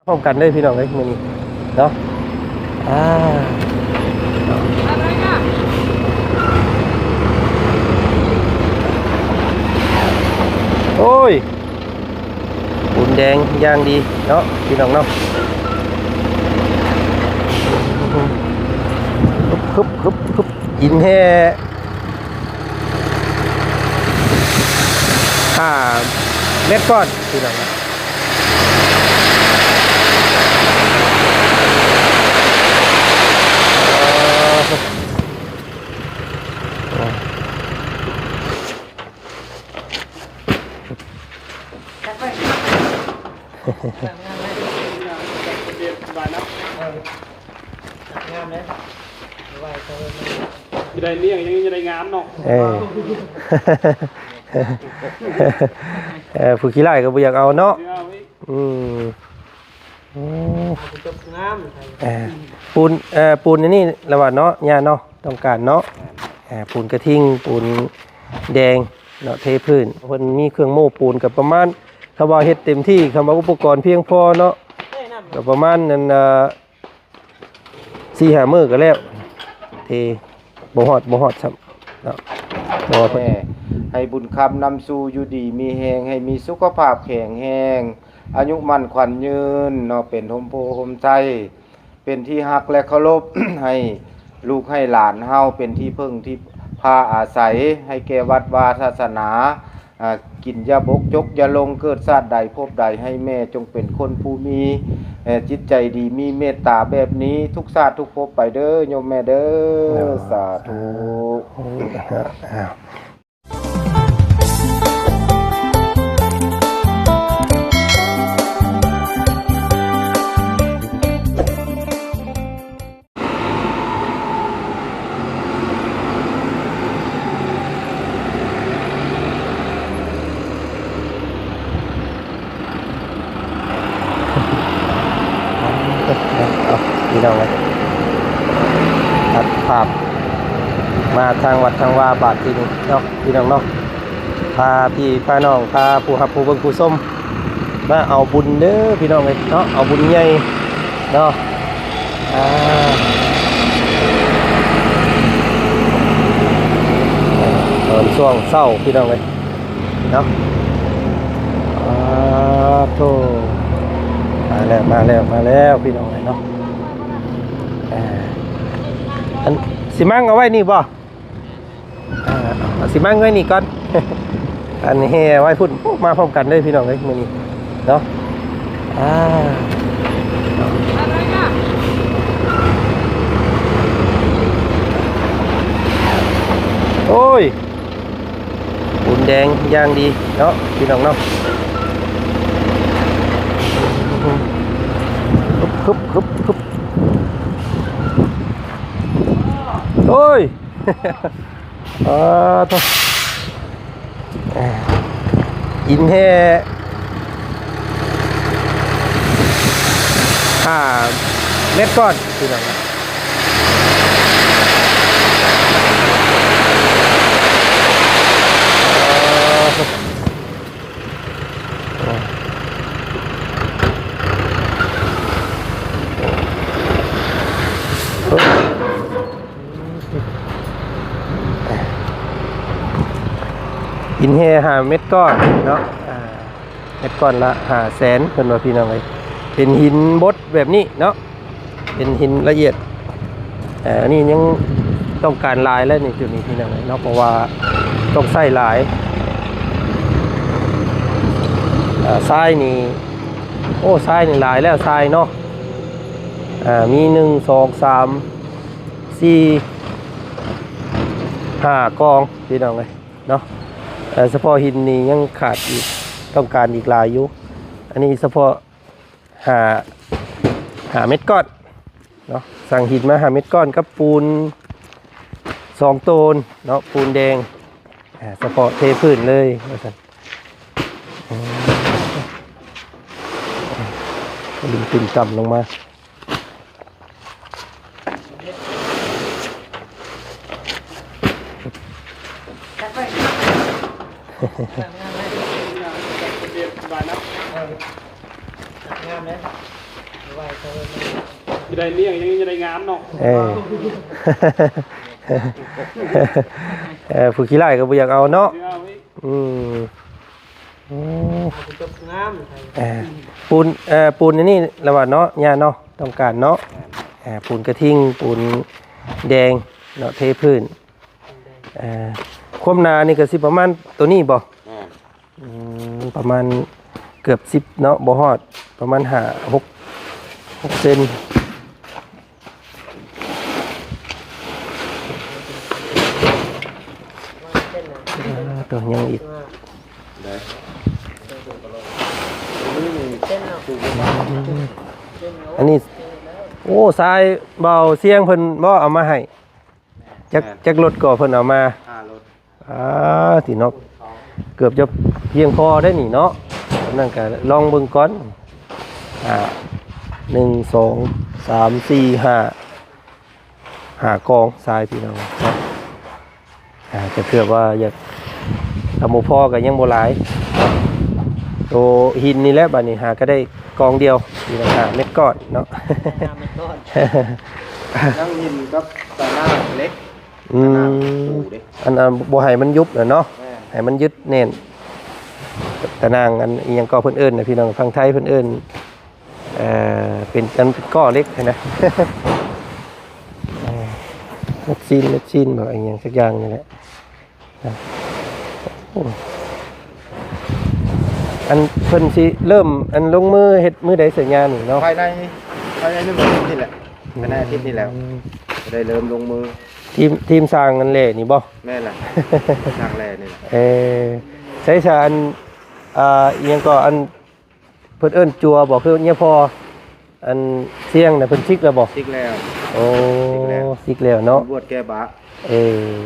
พร้อมกันเลยพี่น้องเลยมื้อนี้เนาะโอ้ยปูนแดงย่างดีเนาะพี่น้องเนาะคึบกินแห่เม็ดก้อนพี่น้องจะได้เลี้ยงยังจะได้งามเนาะผู้ขี้ไล่ก็บ่อยากเอาเนาะปูนนี่ระหว่างเนาะยาเนาะต้องการเนาะปูนกระทิงปูนแดงเนาะเทพื้นเพิ่นมีเครื่องโม้ปูนกับประมาณคำว่าเฮ็ดเต็มที่คำว่าอุปกรณ์เพียงพอเนาะก็ประมาณนั้น4-5 มื้อก็แล้วเทบ่ฮอดซ้ำเนาะบ่แม่ให้บุญคำนำสู่อยู่ดีมีแฮงให้มีสุขภาพแข็งแรงอายุมั่นขวัญยืนเนาะเป็นโฮมโพโฮมใจเป็นที่ฮักและเคารพ ให้ลูกให้หลานเฮาเป็นที่พึ่งที่พาอาศัยให้แก่วัดวาศาสนากินยาบกจกยาลงเกิดชาติใดพบใดให้แม่จงเป็นคนผู้มีจิตใจดีมีเมตตาแบบนี้ทุกชาติทุกภพไปเด้อโยมแม่เด้อสาธุพี่น้องเลยตัดภาพมาทางวัดทางวาบาทที่นี่เนาะพี่น้องเนาะพาพี่พาน้องพาผู้ฮับผู้เบิ่งผู้ส้มมาเอาบุญเด้อพี่น้องเลยเนาะเอาบุญใหญ่เนาะตอนช่วงเศร้าพี่น้องเลยเนาะโธ่มาแล้วพี่น้องเลยเนาะอันสิมั่งเอาไว้นี่บ่สิมั่งไว้นี่ก่อน อันนี้ไว้พุ่นมาพร้อมกันเลยพี่น้องเลยมื้อนี้เนาะโอ้ยปูนแดงย่างดีเนาะพี่น้องเนาะคึบโอ้ยกินแห่เม็ดก้อนพี่น้องกินแห่5 เม็ดก้อนเนาะเม็ดก้อนละ500,000เพิ่นว่าพี่น้องเอ้ยเป็นหินบดแบบนี้เนาะเป็นหินละเอียดอันนี้ยังต้องการลายแล้วนี่จุดนี้พี่น้องเอ้ยเนาะเพราะว่าต้องใส่ลายทรายนี่โอ้ทรายนี่ลายแล้วทรายเนาะมี1 2 3 4 5 กองพี่น้องเอ้ยเนาะเฉพาะหินนี่ยังขาดอีกต้องการอีกหลายอยู่อันนี้เฉพาะหาเม็ดก้อนเนาะสั่งหินมา5 เม็ดก้อนกับปูน2 โตนเนาะปูนแดงเฉพาะเทพื้นเลยดึงติ่มต่ำลงมางามเลย จะได้เลี้ยงยังจะได้งามเนาะ ผู้ขี้ไล่ก็บ่อยากเอาเนาะ เอาไว้ อืมโอ้ จบงาม ปูนอันนี้ระหว่างเนาะย่าเนาะต้องการเนาะปูนกระทิ่งปูนแดงเนาะเทพื้นความหนานี่ก็สิประมาณตัวนี้บ่ประมาณเกือบ10เนาะบ่ฮอดประมาณ6เซนตัวยังอีกอันนี้โอ้ทรายเบาเสียงเพิ่นบ่เอามาให้จักรถก่อเพิ่นเอามารถที่เนาะเกือบจะเพียงพอได้นี่เนาะนั่นก็ลองเบิ่งก่อน1 2 3 4 5กองทรายพี่น้องครับจะเกือบว่าอยากทำหมู่พ่อก็ยังบ่หลายโตหินนี่แหละบัดนี้หาก็ได้กองเดียวนี่ราคาเม็ดก้อนเนาะนั่งหินกับตาหน้าเล็กอันบ่ให้มันยุบเนาะให้มันยึดแน่นตะนางอันอีหยังก็เพิ่นเอิ้นนะพี่น้องฟังไทยเพิ่นเอิ้นเป็นอันก้อเล็กนะเม็ดซีนบ่อีหยังสักอย่างนี่แหละอันเพิ่นสิเริ่มอันลงมือเฮ็ดมือใดสัญญานี่เนาะภายใน1 อาทิตย์นี่แหละภายในอาทิตย์นี้แล้วจะได้เริ่มลงมือทีมสร้างกันแหละนี่บ่แม่ล่ะสร้างแลนี่ใช้ชาอันอีหยังก็อันเพิ่นเอิ้นจัวบ่คือเนี่ยพออันเสียงน่ะเพิ่นซิกแล้วบ่ซิกแล้วโอ้ซิกแล้วเนาะบวชแก้บะ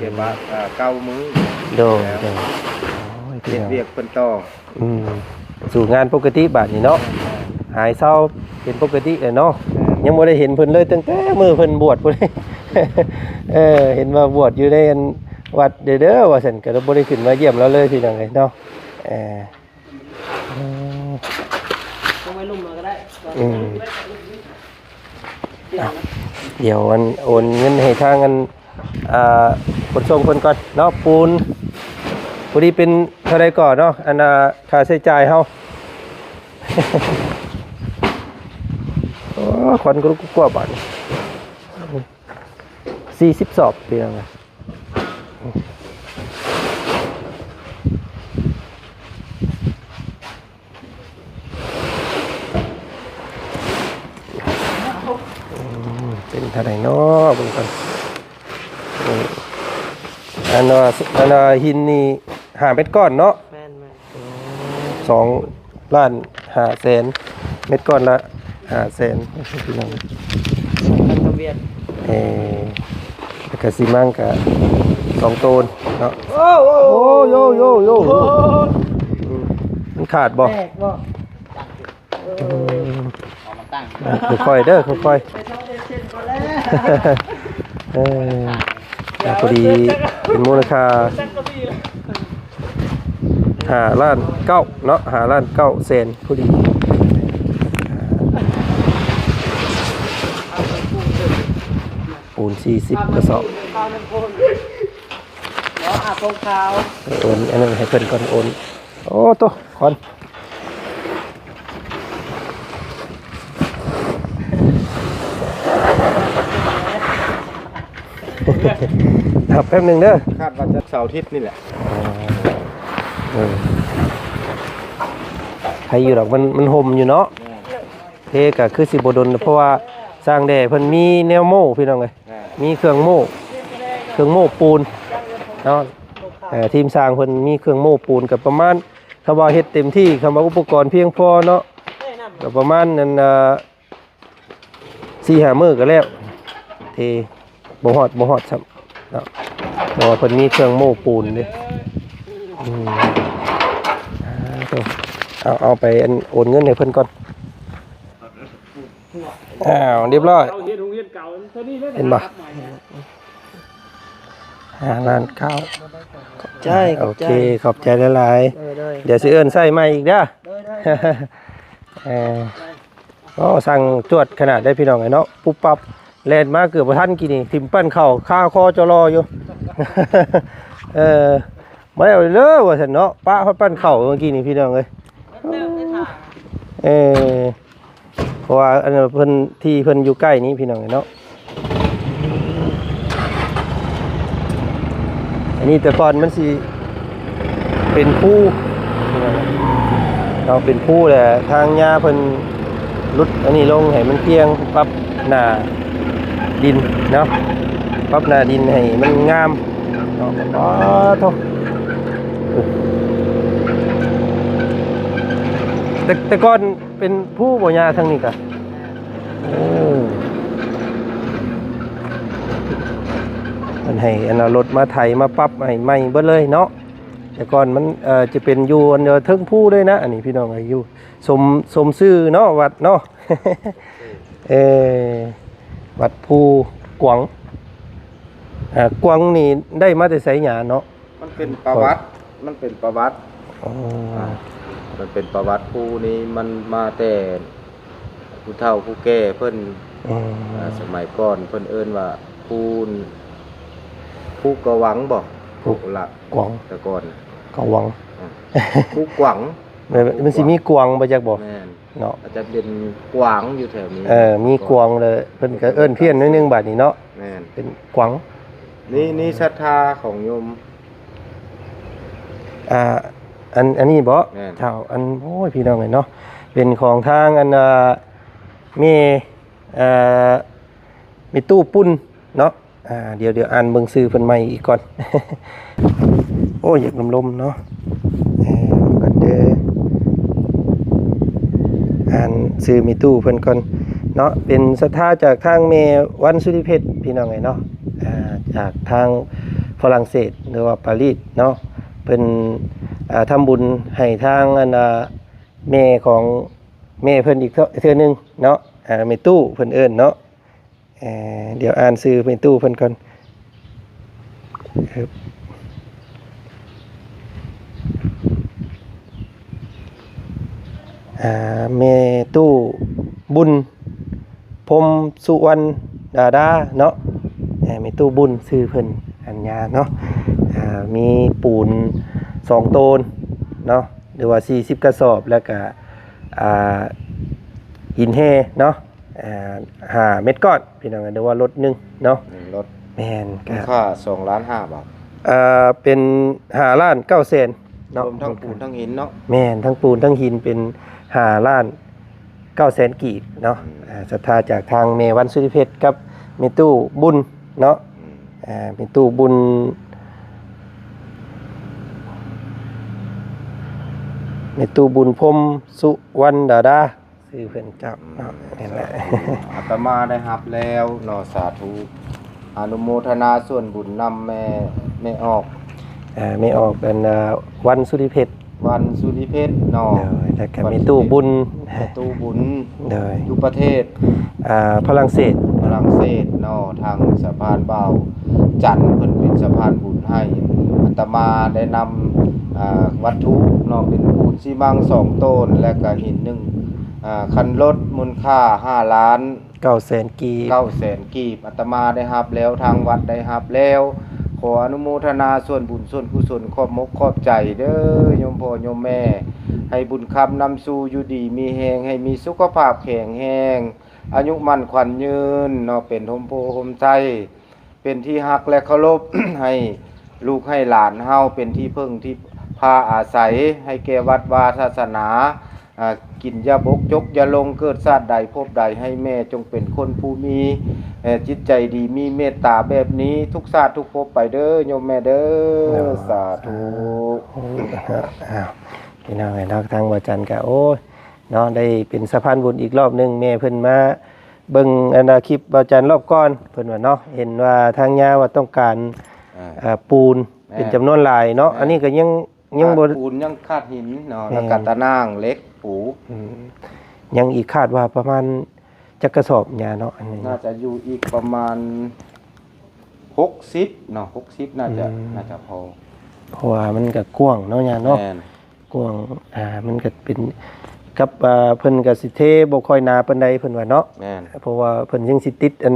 แก้บะเก้ามื้อโดเรียกเพิ่นต่อสู่งานปกติบาดนี้เนาะหายเศร้าเป็นปกติเลยเนาะยังบ่ได้เห็นเพิ่นเลยตั้งแต่มื้อเพิ่นบวชพุ่นเห็นว่าบวชอยู่ในวัดเด้อว่าซั่นก็บ่ได้ขึ้นมาเยี่ยมเราเลยพี่น้องเอ้ยเนาะต้องไม่ลุ่มมาก็ได้เดี๋ยวโอนเงินให้ทางขนส่งเพิ่นก่อนเนาะปูนพอดีเป็นเท่าไรก่อนเนาะอันค่าใช้จ่ายเฮาควันก็กว่าบาท40 สอบเพียงเป็นเท่าไรเนาะเบิ่งก่อนอันหินนี่5 เม็ดก้อนเนาะ2,500,000 เม็ดก้อนละ500,000พี่น้องกะสิมังกะ2 ต้นเนาะโอ้โยมันขาดบ่ค่อยๆเด้อค่อยๆพอดีเป็นมูลค่า5.9 ล้านเนาะ5.9 แสนพอดีปูน40 กระสอบโอนอันนั้นให้เพิ่นก่อนโอนโอ้ตัวก่อนแป๊บนึงเด้อคาดว่าจะเสาร์อาทิตย์นี่แหละใครอยู่หรอกมันห่มอยู่เนาะเทก็คือสิบ่ดนเพราะว่าสร้างแด่เพิ่นมีแนวโม่พี่น้องเอ้ยมีเครื่องโม่ปูนเนาะทีมสร้างเพิ่นมีเครื่องโม่ปูนกับประมาณคำว่าเฮ็ดเต็มที่คำว่าอุปกรณ์เพียงพอเนาะก็ประมาณนั้น4-5 มื้อก็แล้วเทบ่ฮอดซ้ำเนาะเพราะว่าเพิ่นมีเครื่องโม่ปูนเด้เอาไปโอนเงินให้เพิ่นก่อนเรียบร้อยเห็นบ่5.9 ล้านใช่โอเคขอบใจหลายๆเดี๋ยวสิเอิ้นใส่ใหม่อีกเด้อ อ๋อสั่งจวดขนาดได้พี่น้องไอ้เนาะปุ๊บปั๊บแล่นมาเกือบบ่ทันกี่นี่ทิ่มปั้นเข้าค่าคอจรออยู่ เออไม่เอาเลยว่าซั่นเนาะป้าเขาปั้นเข้าเมื่อกี้นี่พี่น้องเอ้ย ได้ถ่าย เออเพราะว่าอันนั้นเพิ่นที่เพิ่นอยู่ใกล้นี้พี่น้องเนาะอันนี้แต่ก่อนมันสิเป็นผู้เราเป็นผู้แหละทางยาเพิ่นรุดอันนี้ลงให้มันเพียงปรับหน้าดินเนาะปรับหน้าดินให้มันงามเนาะอ๋อโธ่แต่ก่อนเป็นผู้บ่ยาทางนี้กะโอ้มันให้อันเอารถมาไถมาปรับให้ใหม่เบิดเลยเนาะแต่ก่อนมันจะเป็นอยู่อันเดียวเทิงผู้ด้วยนะอันนี้พี่น้องอายุสมชื่อเนาะวัดเนาะ วัดภูกวางกวางนี่ได้มาแต่ไสหยาเนาะ มันเป็นประวัติมันเป็นประวัติ อ๋อ มันเป็นประวัติผู้นี้มันมาแต่ผู้เฒ่าผู้แก่เพิ่น อืม สมัยก่อนเพิ่นเอิ้นว่าผู้กะหวังบ่ผู้หลัก กวาง แต่ก่อน กวัง ผู้กวัง มันสิมีกวางบ่จักบ่ แม่น เนาะ อาจจะเป็นกวางอยู่แถวนี้ มีกวางเลยเพิ่นก็เอิ้นเพี้ยนนิดนึงบัดนี้เนาะ แม่น เป็นกวาง นี่ศรัทธาของโยม อันนี้บ่ แม่น เท่าอันโอ้ยพี่น้องเอ้ยเนาะเป็นของทางอันมีมีตู้ปุ้นเนาะเดี๋ยวอ่านเบิ่งชื่อเพิ่นใหม่อีกก่อน โอ้ยอยากลมๆเนาะกันเด้ออ่านชื่อมีตู้เพิ่นก่อนเนาะเป็นศรัทธาจากทางเมวันสุริเพชรพี่น้องเอ้ยเนาะจากทางฝรั่งเศสหรือว่าปารีสเนาะเพิ่นทำบุญให้ทางอันแม่ของแม่เพิ่นอีกเทื่อนึงเนาะแม่ตู้เพิ่นเอิ้นเนาะเดี๋ยวอ่านชื่อแม่ตู้เพิ่นก่อนครับแม่ตู้บุญพรหมสุวรรณดาเนาะแม่ตู้บุญชื่อเพิ่นอัญญาเนาะมีปูน2โตนเนาะหรือว่า40กระสอบแล้วก็หินแห่เนาะ5เม็ดก้อนพี่น้องเรียกว่ารถนึงเนาะ รถ แม่น มูลค่า2.5 ล้านบาท เป็น5ล้าน9แสน ร เนาะ วมทั้งปูนทั้งหินเนาะ แม่นทั้งปูนทั้งหินเป็น5ล้าน9แสนกีบเนาะศรัทธาจากทางเมวันสุริเพชรกับเมตู้บุญเนาะเมตู้บุญเมตู้บุญพรหมสุวรรณดาชื่อเพิ่นเจ้าเนาะนี่แหละ อาตมาได้รับแล้วเนาะสาธุอนุโมทนาส่วนบุญนำแม่ออก ไม่ออกเป็นวันสุริเพชร วันสุริเพชรเนาะ แล้วก็มีตู้บุญ ตู้บุญ เลย อยู่ประเทศ ฝรั่งเศส ฝรั่งเศสเนาะทางสะพานบ่าวจันทร์เพิ่นเป็นสะพานบุญให้อาตมาได้นำวัตถุเนาะเป็นปูนซีมัง2ต้นและก็หิน1คันรถมูลค่า5ล้าน 9แสนกีบ 900,000กีบอาตมาได้รับแล้วทางวัดได้รับแล้วขออนุโมทนาส่วนบุญส่วนกุศลขอบมกขอบใจเด้อโยมพ่อโยมแม่ให้บุญคำนำสู่อยู่ดีมีแฮงให้มีสุขภาพแข็งแรงอายุมั่นขวัญยืนเนาะเป็นโฮมโพโฮมใจเป็นที่ฮักและเคารพ ให้ลูกให้หลานเฮาเป็นที่พึ่งที่พาอาศัยให้แก่วัดวาศาสนากินยาบกจกยาลงเกิดชาติใดพบใดให้แม่จงเป็นคนผู้มีจิตใจดีมีเมตตาแบบนี้ทุกชาติทุกภพไปเด้อโยมแม่เด้อสาธุ พี่น้องไอ้นักทางวาจันทร์ก็โอ้ยเนาะได้เป็นสะพานบุญอีกรอบหนึงแม่เพิ่นมาเบิ่งอันคลิปวาจันทร์รอบก่อนเพิ่นว่าเนาะเห็นว่าทางยาว่าต้องการปูนเป็นจำนวนหลายเนาะอันนี้ก็ยังบ่ ปูนยังคาดหินเนาะแล้วก็ตะนางเล็กปู ยังอีกคาดว่าประมาณจักกระสอบยาเนาะอันนี้ น่าจะอยู่อีกประมาณ60เนาะ60น่าจะพอ เพราะว่ามันก็กว้างเนาะยาเนาะ แม่น กว้างมันก็เป็น กับเพิ่นก็สิเทบ่ค่อยหนาปานใดเพิ่นว่าเนาะ แม่น เพราะว่าเพิ่นยังสิติดอัน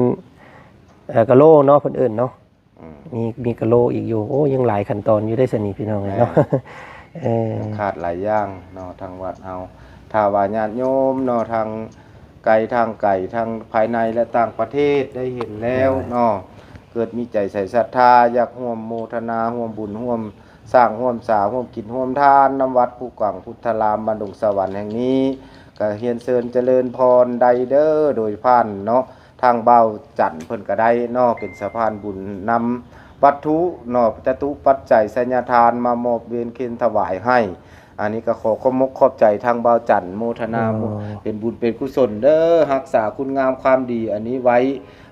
กะโหลเนาะเพิ่นเอิ้นเนาะ อืม มีกะโหลอีกอยู่โอ้ยังหลายขั้นตอนอยู่ได้สนิพี่น้องเนาะเออ ขาดหลายอย่างเนาะทางวัดเฮาถ้าว่าญาติโยมเนาะทางไกลทางภายในและต่างประเทศได้เห็นแล้วเนาะเกิดมีใจใส่ศรัทธาอยากร่วมโมทนาร่วมบุญร่วมสร้างร่วมสาร่วมกินร่วมทานนำวัดผู้กว้างพุทธารามบันดงสวรรค์แห่งนี้ก็เฮียนเชิญเจริญพรใดเด้อโดยผ่านเนาะทางเบาจันทร์เพิ่นก็ได้เนาะเป็นสะพานบุญนำวัตถุเนาะจตุปัจจัยสัญญาทานมามอบเวียนเคียนถวายให้ อันนี้ก็ขอมกขอบใจทางเบาจันทร์โมทนาเป็นบุญเป็นกุศลเด้อรักษาคุณงามความดี อันนี้ไว้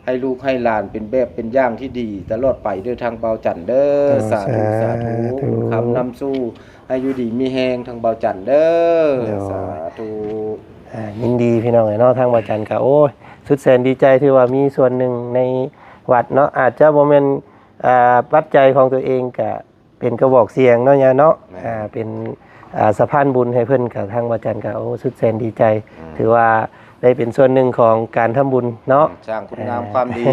ให้ลูกให้หลานเป็นแบบเป็นอย่างที่ดีตลอดไปเด้อทางเบาจันทร์เด้อสาธุสาธุคำนำสู้ให้อยู่ดีมีแฮงทางเบาจันทร์เด้อสาธุ ยินดีพี่น้องเนาะทางวัดจันทร์ก็โอ้ยสุดแสนดีใจที่ว่ามีส่วนหนึ่งในวัดเนาะอาจจะบ่แม่นปัจจัยของตัวเองก็เป็นกระบอกเสียงเนาะเนาะเป็นสะพานบุญให้เพิ่นกับทางวัดจันทร์ก็โอ้สุดแสนดีใจถือว่าได้เป็นส่วนหนึ่งของการทำบุญเนาะ สร้างคุณงามความดี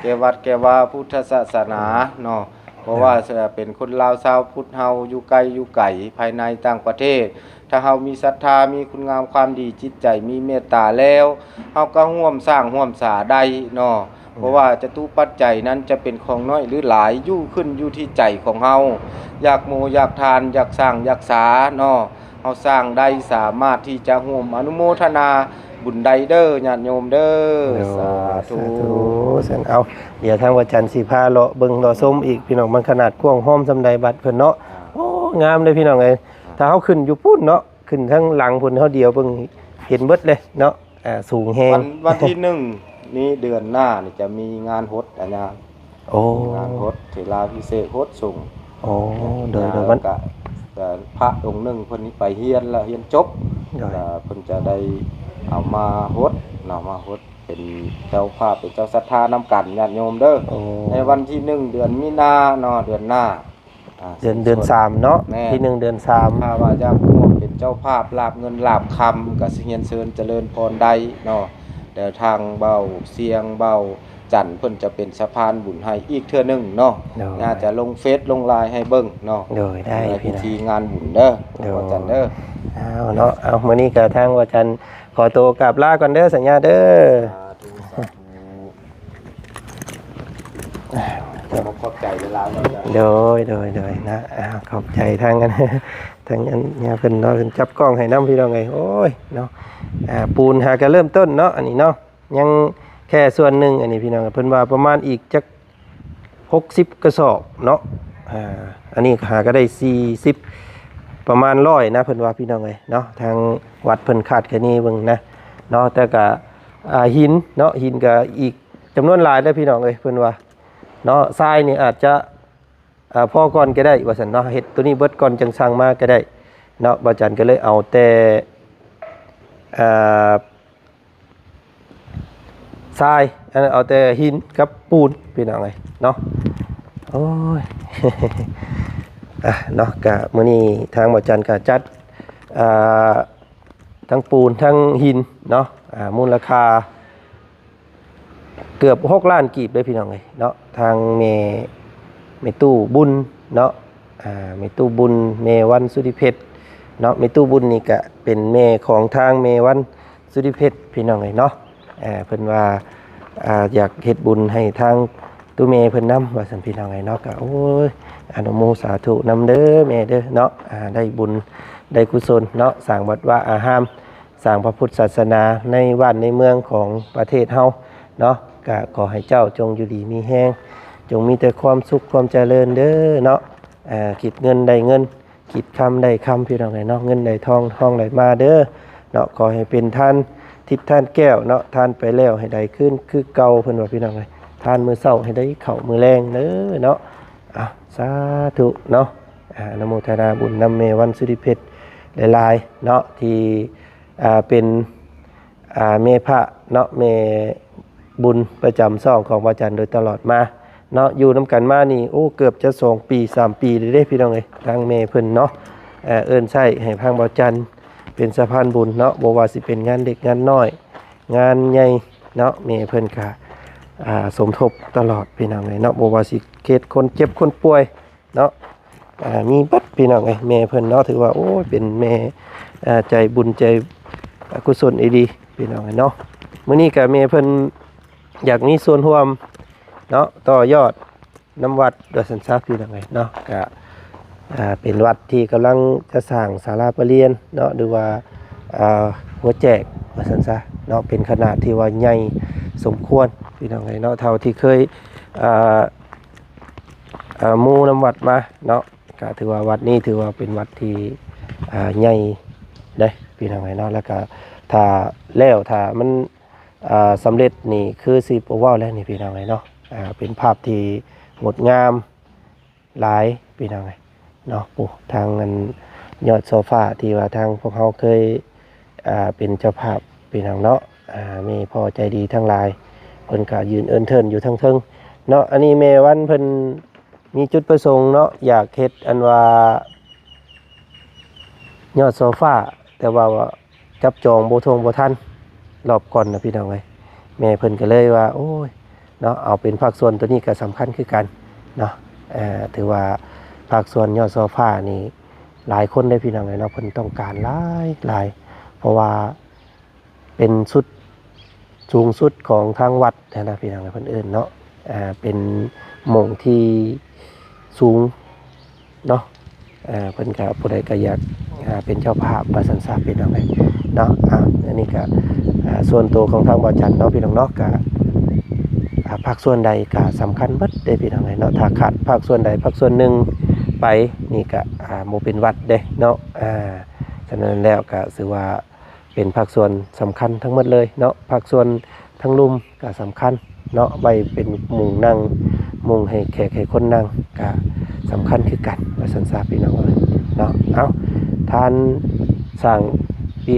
แก่วัดแก่ว่าพุทธศาสนาเนาะเพราะว่าเป็นคนลาวชาวพุทธเฮาอยู่ไกลอยู่ไกลภายในต่างประเทศ ถ้าเฮามีศรัทธามีคุณงามความดีจิตใจมีเมตตาแล้วเฮาก็ร่วมสร้างร่วมสาได้เนาะเพราะว่าจตุปัจจัยนั้นจะเป็นของน้อยหรือหลายอยู่ขึ้นอยู่ที่ใจของเฮาอยากโมอยากทานอยากสร้างอยากสาเนาะเฮาสร้างได้สามารถที่จะร่วมอนุโมทนาบุญใดเด้อญาติโยมเด้อสาธุ สันเอาเดี๋ยวทางวัดจันทร์สิพาเลาะเบิ่งเลาะส้มอีกพี่น้องมันขนาดกว้างห้อมซำใดบัดเพิ่นเนาะโอ้งามเลยพี่น้องเอ้ยถ้าเฮาขึ้นอยู่ปุ้นเนาะขึ้นทั้งหลังพุ่นเฮาเดียวเบิ่งเห็นเบิดเลยเนาะสูงแฮง วันที่1นี้เดือนหน้านี่จะมีงานฮดอันนะ โอ้ งานฮดเทลาพิเศษฮดส่ง โอ้โดย แล้ว มัน ก็พระองค์หนึงเพิ่นนี้ไปเฮียนแล้วเฮียนจบ โดย เพิ่นจะได้เอามาฮดเนาะมาฮดเป็นเจ้าภาพเป็นเจ้าศรัทธานำกันญาติโยมเด้อ โอ้ ในวันที่1เดือนมีนาเนาะเดือนหน้า เดือน3เนาะ แม่ ที่1เดือน ถ้าว่าอยากร่วมเป็นเจ้าภาพลาบเงินลาบคำกับเฮียนเชิญเจริญพรใดเนาะแต่ทางเบาเสียงเบาจันทร์เพิ่นจะเป็นสะพานบุญให้อีกเทื่อหนึงเนาะ โดย น่าจะลงเฟซลงไลน์ให้เบิ่งเนาะ โดยได้ ใน พี่ พิ น้อง ธีงานบุญเด้อ โดย ว่าจันทร์เด้อ เอาเนาะเอามื้อนี้ก็ทางวัดจันทร์ขอตัวกราบลาก่อนเด้อสัญญาเด้อ สาธุขอบใจเวลาเราจะ โดยนะขอบใจทางกัน ทางนั้นเนี่ยเพิ่นเนาะเพิ่นจับกล้องให้น้ำพี่น้องไงโอ้ยเนาะปูนหาก็เริ่มต้นเนาะอันนี้เนาะยังแค่ส่วนหนึ่งอันนี้พี่น้องเพิ่นว่าประมาณอีกจัก60กระสอบเนาะอันนี้หาก็ได้40ประมาณ100นะเพิ่นว่าพี่น้องไงเนาะทางวัดเพิ่นคาดแค่นี้เบิ่งนะเนาะแต่ก็หินเนาะหินก็อีกจำนวนหลายเด้อพี่น้องเอ้ยเพิ่นว่าเนาะทรายนี่อาจจะพ่อก่อนก็ได้ว่าซั่นเนาะเฮ็ดตัวนี้เบิดก่อนจังสร้างมาก็ได้เนาะบ่จันก็เลยเอาแต่ทรายอันนั้นเอาแต่หินกับปูนพี่น้องเอ้ยเนาะโอ้ย เนาะก็มื้อนี้ทางบ่จันก็จัดทั้งปูนทั้งหินเนาะมูลค่าเกือบ6ล้านกีบเลยพี่น้องเอ้ยเนาะทางเมตู้บุญเนาะเมตู้บุญเมวันสุริเพชรเนาะเมตู้บุญนี่ก็เป็นเมของทางเมวันสุริเพชรพี่น้องเอ้ยเนาะเพิ่นว่าอยากเฮ็ดบุญให้ทางตู้เมเพิ่นนำว่าซั่นพี่น้องเอ้ยเนาะก็โอ้ยอนุโมสาธุนำเด้อแม่เด้อเนาะได้บุญได้กุศลเนาะสร้างวัดว่าอารามสร้างพระพุทธศาสนาในบ้านในเมืองของประเทศเฮาเนาะก็ขอให้เจ้าจงอยู่ดีมีแฮงจงมีแต่ความสุขความเจริญเด้อเนาะคิดเงินได้เงินคิดคำได้คำพี่น้องเอ้ยเนาะเงินได้ทองทองได้มาเด้อเนาะขอให้เป็นท่านทิพย์ท่านแก้วเนาะท่านไปแล้วให้ได้ขึ้นคือเก่าเพิ่นว่าพี่น้องเอ้ยทานมื้อเช้าให้ได้เข้ามื้อแลงเด้อเนาะสาธุเนาะอนุโมทนาบุญนำเมวันสุริเพชรหลายๆเนาะที่เป็นเมพระเนาะเมบุญประจำซ่องของพระอาจารย์โดยตลอดมาเนาะอยู่นำกันมานี่โอ้เกือบจะ2 ปี 3 ปีเลยเด้พี่น้องเอ้ยทางเมเพิ่นเนาะเอิ้นใช้ให้ทางพระอาจารย์ เป็นสะพานบุญเนาะบ่ว่าสิเป็นงานเด็กงานน้อยงานใหญ่เนาะแม่เพิ่นก็สมทบตลอดพี่น้องเอ้ยเนาะบ่ว่าสิเกตคนเจ็บคนป่วยเนาะมีเบิดพี่น้องเอ้ยแม่เพิ่นเนาะถือว่าโอ้ยเป็นแม่ใจบุญใจกุศลอีดีพี่น้องเอ้ยเนาะมื้อนี้ก็แม่เพิ่นอยากมีส่วนร่วมเนาะต่อยอดน้ำวัดโดยสันซาพี่น้องเอ้ยเนาะก็เป็นวัดที่กำลังจะสร้างศาลาประเรียนเนาะหรือว่าหัวแจกว่าสันซาเนาะเป็นขนาดที่ว่าใหญ่สมควรพี่น้องเอ้ยเนาะเท่าที่เคยหมู่น้ำวัดมาเนาะก็ถือว่าวัดนี้ถือว่าเป็นวัดที่ใหญ่ได้พี่น้องเอ้ยเนาะแล้วก็ถ้าแล้วถ้ามันสำเร็จนี่คือสิบ่เว้าแล้วนี่พี่น้องเอ้ยเนาะเป็นภาพที่งดงามหลายพี่น้องเอ้ยเนาะปู่ทางนั้นยอดโซฟาที่ว่าทางพวกเฮาเคยเป็นเจ้าภาพพี่น้องเนาะมีพอใจดีทั้งหลายเพิ่นก็ยืนเอิ้นเทินอยู่ทั้งเทิงเนาะอันนี้แม่วันเพิ่นมีจุดประสงค์เนาะอยากเฮ็ดอันว่ายอดโซฟาแต่ว่าจับจองบ่ทันรอบก่อนนะพี่น้องเอ้ยแม่เพิ่นก็เลยว่าโอ้ยเนาะเอาเป็นภาคส่วนตัวนี้ก็สำคัญคือกันเนาะถือว่าภาคส่วนยอดโซฟานี่หลายคนได้พี่น้องเอ้ยเนาะเพิ่นต้องการหลายเพราะว่าเป็นสุดสูงสุดของทางวัดนะพี่น้องเพิ่นเอิ้นเนาะเป็นหม่องที่สูงเนาะเพิ่นก็ผู้ใดก็อยากเป็นเจ้าภาพประสันซาพี่น้องเอ้ยเนาะอันนี้ก็ส่วนตัวของทางบ่อจันเนาะพี่น้องเนาะก็ภาคส่วนใดก็สำคัญเบิดเด้พี่น้องเอ้ยเนาะถ้าขาดภาคส่วนใดภาคส่วนหนึ่งไปนี่ก็บ่เป็นวัดเด้เนาะฉะนั้นแล้วก็ถือว่าเป็นภาคส่วนสำคัญทั้งหมดเลยเนาะภาคส่วนทั้งลุ่มก็สำคัญเนาะไว้เป็นมุงนั่งมุงให้แขกให้คนนั่งก็สำคัญคือกันว่าสันซาพี่น้องเอ้ยเนาะเอาทานสร้างวิ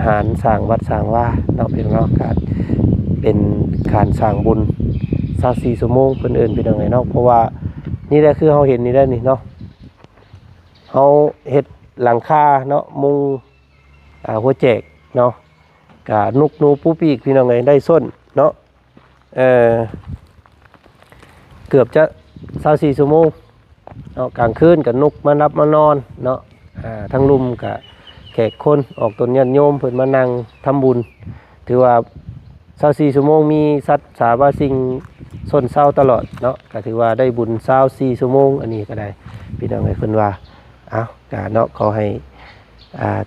หารสร้างวัดสร้างว่าเนาะพี่น้องเนาะก็เป็นการสร้างบุญ24ชั่วโมงเพิ่นเอิ้นพี่น้องเอ้ยเนาะเพราะว่านี่แหละคือเฮาเห็นนี่แหละนี่เนาะเฮาเฮ็ดหลังคาเนาะมุงหัวแจกเนาะก็นกหนูปูปีกพี่น้องเอ้ยได้ส้นเนาะเกือบจะ24ชั่วโมงเนาะกลางคืนก็นกมารับมานอนเนาะทั้งลุมก็แขกคนออกตนญาติโยมเพิ่นมานั่งทำบุญถือว่า24ชั่วโมงมีสัตว์สาบสิ่งส้นเศร้าตลอดเนาะก็ถือว่าได้บุญ24ชั่วโมงอันนี้ก็ได้พี่น้องเอ้ยเพิ่นว่าเอาก็เนาะขอให้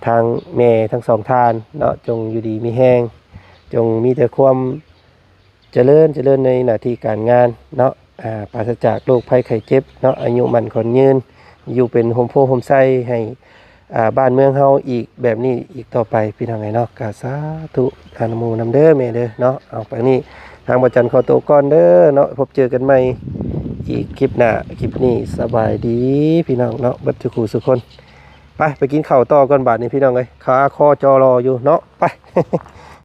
ทางแม่ทั้งสองท่านเนาะจงอยู่ดีมีแห้งจงมีแต่ความเจริญในหน้าที่การงานเนาะปราศจากโรคภัยไข้เจ็บเนาะอายุมั่นขวัญยืนอยู่เป็นโฮมโพโฮมไซให้บ้านเมืองเฮาอีกแบบนี้อีกต่อไปพี่น้องไงเนาะกาสาธุอนุโมทนาเด้อแม่เด้อเนาะเอาไปนี่ทางบ่จันขอตัวก่อนเด้อเนาะพบเจอกันใหม่อีกคลิปหน้าคลิปนี้สบายดีพี่น้องเนาะเบิดทุกคู่ทุกคนไปกินข้าวต่อก่อนบาดนี้พี่น้องเอ้ยขาคอจอรออยู่เนาะไป